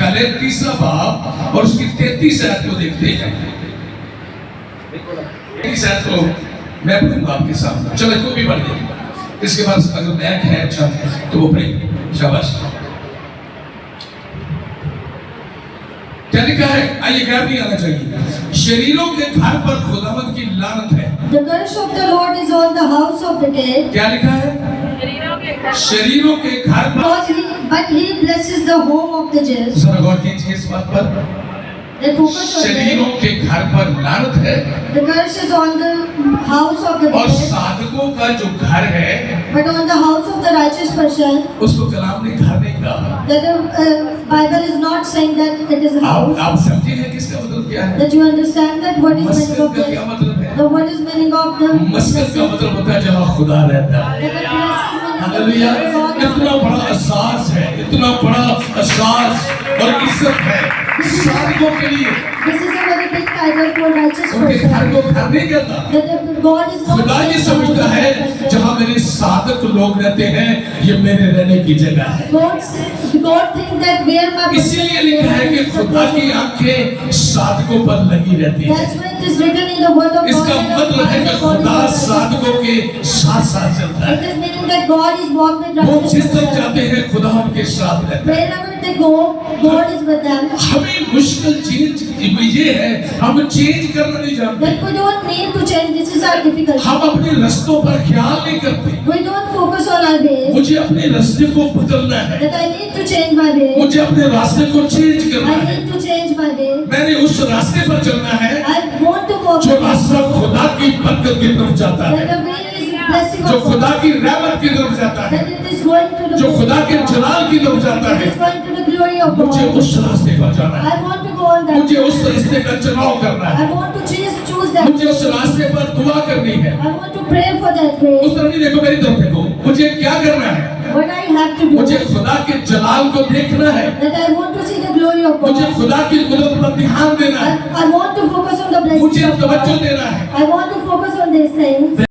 पहले 3रा बाब और उसकी 33 आयत को देखते हैं। 33 आयत को मैं पढ़ूंगा आपके सामने। चलो इसको भी पढ़ देंगे। इसके बाद अगर बैग है अच्छा तो वो पढ़ेंगे। शाबाश। क्या लिखा है? आइए गैप नहीं आना चाहिए। शरीरों के घर पर खुदावंद की लानत है। The curse of the Lord is on the house of the dead. क्या लिखा है? शरीरों के घर पर, but he blesses the home of the just. जरा गौर कीजिए इस बात पर। शरीरों के घर पर लानत है। The curse is on the house of the और dead. साधकों का जो घर है, but on the house of the righteous person, उसको कलाम ने घर नहीं कहा। that the Bible is not saying that it is a house. आप समझे हैं किसका मतलब क्या है? That you understand that what is meaning of मस्कत का क्या मतलब है? the what is meaning of the मस्कत का मतलब होता है जहाँ खुदा रहता है। हालेलुया। इतना बड़ा एहसास है, इतना बड़ा एहसास और इज्जत है साधकों के लिए। This is a very big title for righteous उनके person. घर को घर नहीं कहता। That God is not. खुदा ये समझता है जहाँ मेरे साधक लोग रहते हैं ये मेरे रहने की जगह है। God think that where my. इसीलिए लिखा है कि खुदा की आंखें साधकों पर लगी रहती है। That's why it is written in the word of God. इसका मतलब है कि खुदा साधकों के साथ साथ चलता है। It is meaning that God is walking with वो righteous जिस तरफ person. जाते हैं खुदा उनके साथ रहता है। Wherever they go, God is with them. हमें मुश्किल चीज ये है, हम चेंज करना नहीं जानते। That we don't need to change. This is our difficulty. हम अपने रास्तों पर ख्याल नहीं करते। We don't focus on our ways. मुझे अपने रास्ते को बदलना है। That I need to change my way. मुझे अपने रास्ते को चेंज करना I है। need to change my way. मैंने उस रास्ते पर चलना है I want to walk. जो रास्ता खुदा की बरकत की तरफ जाता That है, the way is blessing जो of God. खुदा की रहमत की तरफ जाता है, That it is going to the. जो खुदा के जलाल की तरफ जाता It है। is going to the glory of मुझे God. उस रास्ते पर जाना है। I want to go on that. मुझे उस रास्ते का चुनाव करना I है। want to choose that. मुझे उस रास्ते पर दुआ करनी है। I want to pray for that way. उस तरफ नहीं देखो, मेरी तरफ देखो। मुझे क्या करना है? What I have to do. मुझे खुदा के जलाल को देखना है। That I want to see the glory of मुझे God. खुदा की कुदरत पर ध्यान देना है। I want to focus on the blessings मुझे of तवज्जो God. देना है। I want to focus on these things.